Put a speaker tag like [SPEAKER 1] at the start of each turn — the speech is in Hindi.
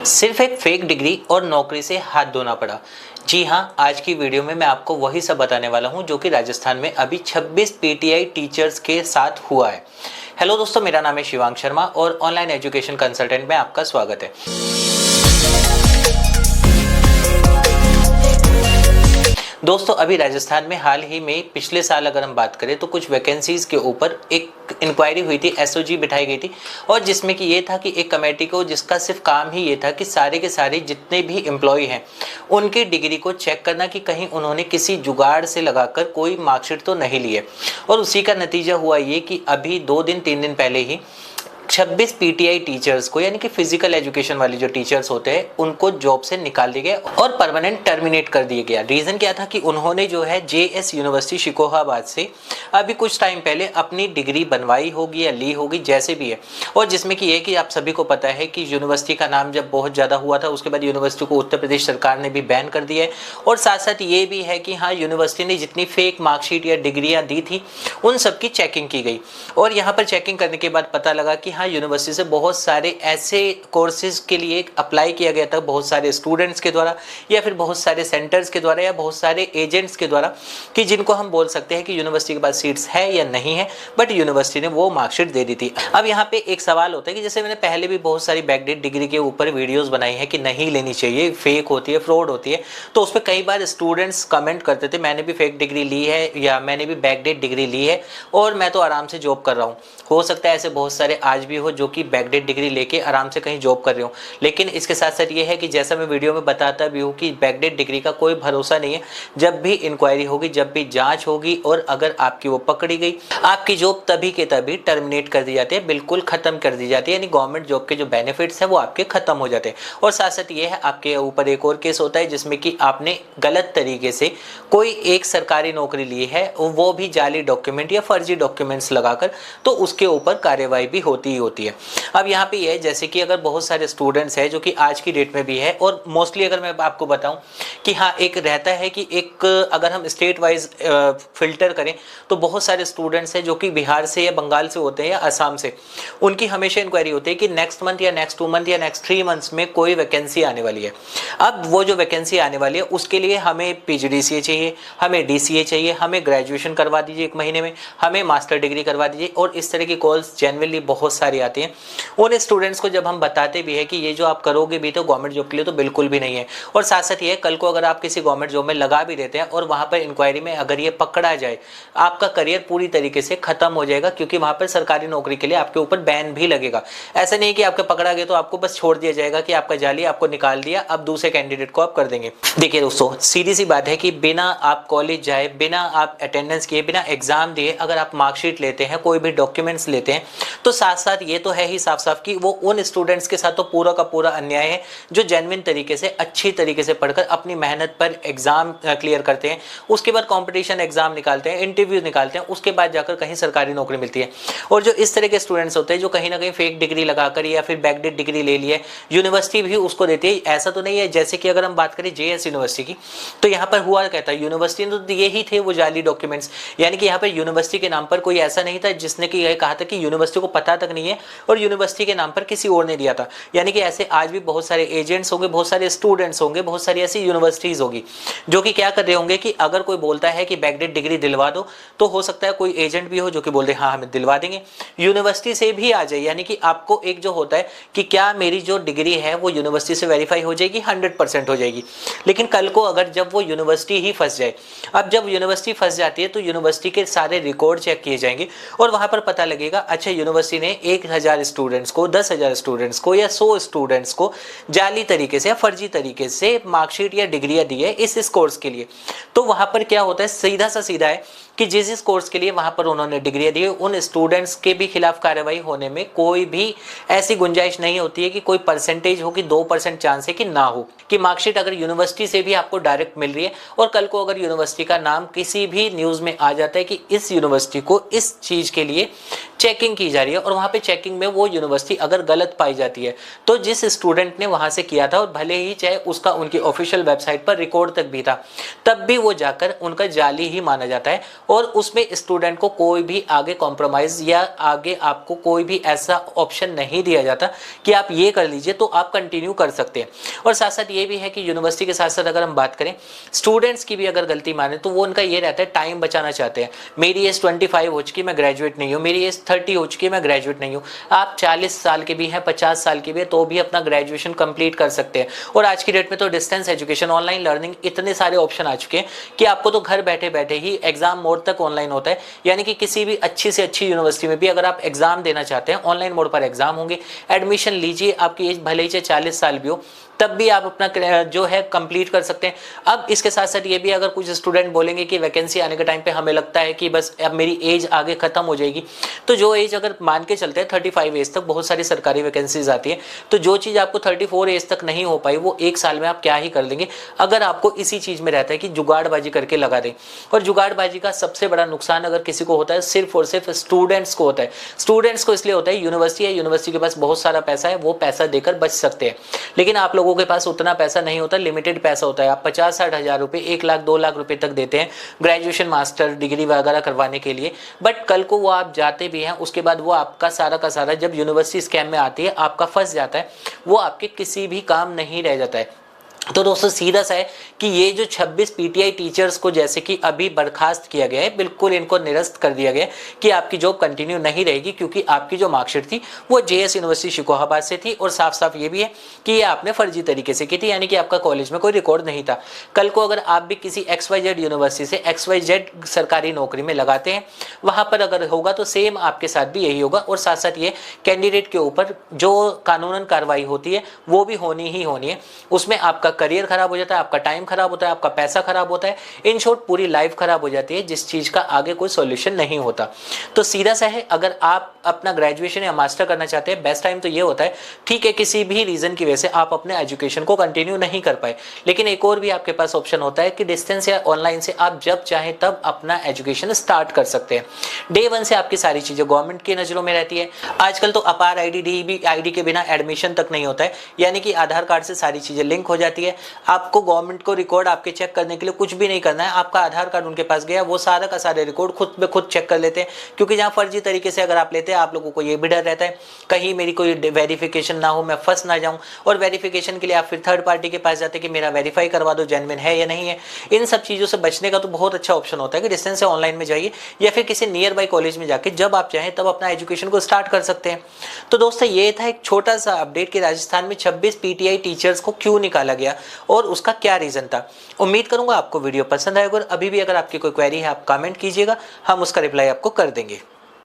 [SPEAKER 1] सिर्फ एक फेक डिग्री और नौकरी से हाथ धोना पड़ा। जी हाँ, आज की वीडियो में मैं आपको वही सब बताने वाला हूँ जो कि राजस्थान में अभी 26 पीटीआई टीचर्स के साथ हुआ है। हेलो दोस्तों, मेरा नाम है शिवांग शर्मा और ऑनलाइन एजुकेशन कंसल्टेंट में आपका स्वागत है। दोस्तों, अभी राजस्थान में हाल ही में पिछले साल अगर हम बात करें तो कुछ वैकेंसीज के ऊपर एक इंक्वायरी हुई थी, एसओजी बिठाई गई थी और जिसमें कि ये था कि एक कमेटी को जिसका सिर्फ काम ही ये था कि सारे के सारे जितने भी एम्प्लॉय हैं उनकी डिग्री को चेक करना कि कहीं उन्होंने किसी जुगाड़ से लगाकर कोई मार्कशीट तो नहीं ली है। और उसी का नतीजा हुआ ये कि अभी 2-3 दिन पहले ही 26 पीटीआई टीचर्स को, यानी कि फिजिकल एजुकेशन वाले जो टीचर्स होते हैं, उनको जॉब से निकाल दिया गया और परमानेंट टर्मिनेट कर दिया गया। रीजन क्या था कि उन्होंने जो है जेएस यूनिवर्सिटी शिकोहाबाद से अभी कुछ टाइम पहले अपनी डिग्री बनवाई होगी या ली होगी, जैसे भी है। और जिसमें कि ये कि आप सभी को पता है कि यूनिवर्सिटी का नाम जब बहुत ज़्यादा हुआ था उसके बाद यूनिवर्सिटी को उत्तर प्रदेश सरकार ने भी बैन कर दिया है। और साथ साथ ये भी है कि हाँ, यूनिवर्सिटी ने जितनी फेक मार्कशीट या डिग्रियाँ दी थी उन सबकी चेकिंग की गई और यहाँ पर चेकिंग करने के बाद पता लगा कि यूनिवर्सिटी से बहुत सारे ऐसे कोर्सेज के लिए अप्लाई किया गया था, बहुत सारे स्टूडेंट्स के द्वारा या फिर बहुत सारे सेंटर्स के द्वारा या बहुत सारे एजेंट्स के द्वारा, कि जिनको हम बोल सकते हैं कि यूनिवर्सिटी के पास सीट्स है या नहीं है, बट यूनिवर्सिटी ने वो मार्कशीट दे दी थी। अब यहाँ पे एक सवाल होता है कि जैसे मैंने पहले भी बहुत सारी बैकडेट डिग्री के ऊपर वीडियोस बनाई है कि नहीं लेनी चाहिए, फेक होती है, फ्रॉड होती है, तो उस पर कई बार स्टूडेंट्स कमेंट करते थे मैंने भी फेक डिग्री ली है या मैंने भी बैकडेट डिग्री ली है और मैं तो आराम से जॉब कर रहा हूँ। हो सकता है ऐसे बहुत सारे आज भी हो जो कि बैकडेट डिग्री लेके आराम से कहीं जॉब कर रहे हो, लेकिन इसके साथ साथ ये है कि जैसा मैं वीडियो में बताता भी हूँ कि बैकडेट डिग्री का कोई भरोसा नहीं है। जब भी इंक्वायरी होगी, जब भी जांच होगी और अगर आपकी वो पकड़ी गई, आपकी जॉब तभी के तभी टर्मिनेट कर दी जाती है, बिल्कुल खत्म कर दी जाती है, यानी गवर्नमेंट जॉब के जो बेनिफिट्स है वो आपके खत्म हो जाते हैं। और साथ साथ ये है आपके ऊपर एक और केस होता है जिसमें कि आपने गलत तरीके से कोई एक सरकारी नौकरी ली है, वो भी जाली डॉक्यूमेंट या फर्जी डॉक्यूमेंट्स लगाकर, तो उसके ऊपर कार्यवाही भी होती ही होती है। अब यहाँ पे ये है जैसे कि अगर बहुत सारे स्टूडेंट्स हैं जो कि आज की डेट में भी है और मोस्टली अगर मैं आपको बताऊं कि हाँ, एक रहता है कि एक अगर हम स्टेट वाइज फिल्टर करें तो बहुत सारे स्टूडेंट्स हैं जो कि बिहार से या बंगाल से होते हैं या असम से। उनकी हमेशा इंक्वायरी होती है कि नेक्स्ट मंथ या नेक्स्ट 2 मंथ या नेक्स्ट 3 मंथ्स में कोई वैकेंसी आने वाली है। अब वो जो वैकेंसी आने वाली है उसके लिए हमें पीजीडीसीए चाहिए, हमें डीसीए चाहिए, हमें ग्रेजुएशन करवा दीजिए 1 महीने में, हमें मास्टर डिग्री करवा दीजिए, और इस तरह की कॉल्स जेन्युइनली बहुत सारी आती हैं। उन स्टूडेंट्स को जब हम बताते भी है कि ये जो आप करोगे भी तो गवर्नमेंट जॉब के लिए तो बिल्कुल भी नहीं है। और साथ साथ ये कल को अगर आप किसी गवर्नमेंट जॉब में लगा भी देते हैं और वहां पर इंक्वायरी में अगर ये पकड़ा जाए, आपका करियर पूरी तरीके से खत्म हो जाएगा, क्योंकि वहां पर सरकारी नौकरी के लिए आपके ऊपर बैन भी लगेगा। ऐसा नहीं कि आपके पकड़ा गया तो आपको बस छोड़ दिया जाएगा कि आपका जाली, आपको निकाल दिया, अब दूसरे कैंडिडेट को आप कर देंगे। देखिए दोस्तों, सीधी सी बात है कि बिना आप कॉलेज जाए, बिना आप अटेंडेंस किए, बिना एग्जाम दिए अगर आप मार्कशीट लेते हैं, कोई भी डॉक्यूमेंट्स लेते हैं, तो साथ साथ ये तो है ही साफ साफ कि वो उन स्टूडेंट्स के साथ तो पूरा का पूरा अन्याय है जो जेन्युइन तरीके से, अच्छी तरीके से पढ़कर अपनी मेहनत पर एग्जाम क्लियर करते हैं, उसके बाद कंपटीशन एग्जाम निकालते हैं, इंटरव्यू निकालते हैं, उसके बाद जाकर कहीं सरकारी नौकरी मिलती है। और जो इस तरह के स्टूडेंट्स होते हैं जो कहीं ना कहीं फेक डिग्री लगाकर या फिर बैकडेट डिग्री ले ली है, यूनिवर्सिटी भी उसको देती है। ऐसा तो नहीं है, जैसे कि अगर हम बात करें जेएस यूनिवर्सिटी की, तो यहाँ पर हुआ कहता है यूनिवर्सिटी ने तो दिए ही थे वो जाली डॉक्यूमेंट्स, यानी कि यहाँ पर यूनिवर्सिटी के नाम पर कोई ऐसा नहीं था जिसने कि यह कहा था कि यूनिवर्सिटी को पता तक नहीं है और यूनिवर्सिटी के नाम पर किसी और ने दिया था। यानी कि ऐसे आज भी बहुत सारे एजेंट्स होंगे, बहुत सारे स्टूडेंट्स होंगे, बहुत सारी ऐसी यूनिवर्सिटीज होगी जो कि क्या कर रहे होंगे कि अगर कोई बोलता है कि बैकडेट डिग्री दिलवा दो, तो हो सकता है कोई एजेंट भी हो जो कि बोल दे हाँ हमें दिलवा देंगे, यूनिवर्सिटी से भी आ जाए। यानी कि आपको एक जो होता है कि क्या मेरी जो डिग्री है वो यूनिवर्सिटी से वेरीफाई हो जाएगी, 100% हो जाएगी। लेकिन कल को अगर जब वो यूनिवर्सिटी ही फंस जाए, अब जब यूनिवर्सिटी फंस जाती है तो यूनिवर्सिटी के सारे रिकॉर्ड चेक किए जाएंगे और वहां पर पता लगेगा अच्छा, यूनिवर्सिटी ने 1000 स्टूडेंट्स को, 10,000 स्टूडेंट्स को या 100 स्टूडेंट्स को जाली तरीके से या फर्जी तरीके से मार्कशीट या डिग्रियां दी है इस कोर्स के लिए। तो वहां पर क्या होता है, सीधा सा सीधा है कि जिस कोर्स के लिए वहां पर उन्होंने डिग्रियां दी है उन स्टूडेंट्स के भी खिलाफ कार्रवाई होने में कोई भी ऐसी गुंजाइश नहीं होती है कि कोई परसेंटेज हो कि 2% चांस है कि ना हो, कि मार्कशीट अगर यूनिवर्सिटी से भी आपको डायरेक्ट मिल रही है और कल को अगर यूनिवर्सिटी का नाम किसी भी न्यूज में आ जाता है कि इस यूनिवर्सिटी को इस चीज के लिए चेकिंग की जा रही है और वहां पे चेकिंग में वो यूनिवर्सिटी अगर गलत पाई जाती है, तो जिस स्टूडेंट ने वहां से किया था और भले ही चाहे उसका उनकी ऑफिशियल वेबसाइट पर रिकॉर्ड तक भी था, तब भी वो जाकर उनका जाली ही माना जाता है और उसमें स्टूडेंट को कोई भी आगे कॉम्प्रोमाइज़ या आगे आपको कोई भी ऐसा ऑप्शन नहीं दिया जाता कि आप ये कर लीजिए, तो आप कंटिन्यू कर सकते हैं। और साथ साथ ये भी है कि यूनिवर्सिटी के साथ साथ अगर हम बात करें स्टूडेंट्स की भी अगर गलती माने तो वो उनका ये रहता है टाइम बचाना चाहते हैं। मेरी एज 25 हो चुकी, मैं ग्रेजुएट नहीं हूँ, मेरी एज 30 हो चुकी है, मैं ग्रेजुएट नहीं हूँ। आप 40 साल के भी हैं, 50 साल के भी है, तो भी अपना ग्रेजुएशन कंप्लीट कर सकते हैं। और आज की डेट में तो डिस्टेंस एजुकेशन, ऑनलाइन लर्निंग, इतने सारे ऑप्शन आ चुके हैं कि आपको तो घर बैठे बैठे ही एग्जाम मोड तक ऑनलाइन होता है। यानी कि किसी भी अच्छी से अच्छी यूनिवर्सिटी में भी अगर आप एग्जाम देना चाहते हैं, ऑनलाइन मोड पर एग्जाम होंगे, एडमिशन लीजिए, आपकी एज भले ही 40 साल भी हो, तब भी आप अपना जो है कंप्लीट कर सकते हैं। अब इसके साथ साथ ये भी, अगर कुछ स्टूडेंट बोलेंगे कि वैकेंसी आने के टाइम पे हमें लगता है कि बस अब मेरी एज आगे खत्म हो जाएगी, तो जो एज अगर मान के चलते हैं 35 एज तक बहुत सारी सरकारी वैकेंसीज आती है, तो जो चीज़ आपको 34 एज तक नहीं हो पाई वो 1 साल में आप क्या ही कर लेंगे, अगर आपको इसी चीज़ में रहता है कि जुगाड़बाजी करके लगा दें। और जुगाड़बाजी का सबसे बड़ा नुकसान अगर किसी को होता है, सिर्फ और सिर्फ स्टूडेंट्स को होता है। स्टूडेंट्स को इसलिए होता है, यूनिवर्सिटी है, यूनिवर्सिटी के पास बहुत सारा पैसा है, वो पैसा देकर बच सकते हैं। लेकिन आप लोगों के पास उतना पैसा नहीं होता, लिमिटेड पैसा होता है। आप 50-60 हज़ार रुपये, 1 लाख 2 लाख रुपए तक देते हैं ग्रेजुएशन मास्टर डिग्री वगैरह करवाने के लिए, बट कल को वो आप जाते भी हैं, उसके बाद वो आपका सारा का सारा जब यूनिवर्सिटी स्कैम में आती है आपका फंस जाता है, वो आपके किसी भी काम नहीं रह जाता है। तो दोस्तों सीधा सा है कि ये जो 26 पीटीआई टीचर्स को जैसे कि अभी बर्खास्त किया गया है, बिल्कुल इनको निरस्त कर दिया गया है कि आपकी जॉब कंटिन्यू नहीं रहेगी, क्योंकि आपकी जो मार्कशीट थी वो जेएस यूनिवर्सिटी शिकोहाबाद से थी। और साफ साफ ये भी है कि ये आपने फर्जी तरीके से की थी, यानी कि आपका कॉलेज में कोई रिकॉर्ड नहीं था। कल को अगर आप भी किसी XYZ यूनिवर्सिटी से XYZ सरकारी नौकरी में लगाते हैं, वहाँ पर अगर होगा तो सेम आपके साथ भी यही होगा। और साथ साथ ये कैंडिडेट के ऊपर जो कानूनन कार्रवाई होती है वो भी होनी ही होनी है। उसमें आपका करियर खराब हो जाता है, आपका टाइम खराब होता है, आपका पैसा खराब होता है, इन शॉर्ट पूरी लाइफ खराब हो जाती है, जिस चीज का आगे कोई सॉल्यूशन नहीं होता। तो सीधा सा है, अगर आप अपना ग्रेजुएशन या मास्टर करना चाहते हैं, बेस्ट टाइम तो ये होता है, ठीक है किसी भी रीजन की वजह से आप अपने एजुकेशन को कंटिन्यू नहीं कर पाए, लेकिन एक और भी आपके पास ऑप्शन होता है कि डिस्टेंस या ऑनलाइन से आप जब चाहें तब अपना एजुकेशन स्टार्ट कर सकते हैं। डे 1 से आपकी सारी चीजें गवर्नमेंट की नजरों में रहती है। आजकल तो अपार आईडी, डीबी आईडी के बिना एडमिशन तक नहीं होता है, यानी कि आधार कार्ड से सारी चीजें लिंक हो जाती है। आपको गवर्नमेंट को रिकॉर्ड आपके चेक करने के लिए कुछ भी नहीं करना है, आपका आधार कार्ड उनके पास गया, वो सारा का सारे रिकॉर्ड खुद ब खुद चेक कर लेते हैं। क्योंकि जहां फर्जी तरीके से अगर आप लेते हैं, आप लोगों को ये भी डर रहता है कहीं मेरी कोई वेरिफिकेशन ना हो, मैं फंस ना जाऊं, और वेरिफिकेशन के लिए आप फिर थर्ड पार्टी के पास जाते हैं कि मेरा वेरीफाई करवा दो, जेन्युइन है या नहीं है। इन सब चीजों से बचने का तो बहुत अच्छा ऑप्शन होता है कि डिस्टेंस से ऑनलाइन में जाइए, या फिर किसी नियर बाई कॉलेज में जाके जब आप चाहें तब अपना एजुकेशन को स्टार्ट कर सकते हैं। तो दोस्तों ये था एक छोटा सा अपडेट कि राजस्थान में 26 पीटीआई टीचर्स को क्यों निकाला गया और उसका क्या रीजन था। उम्मीद करूंगा आपको वीडियो पसंद आएगा, और अभी भी अगर आपकी कोई क्वेरी है आप कमेंट कीजिएगा, हम उसका रिप्लाई आपको कर देंगे।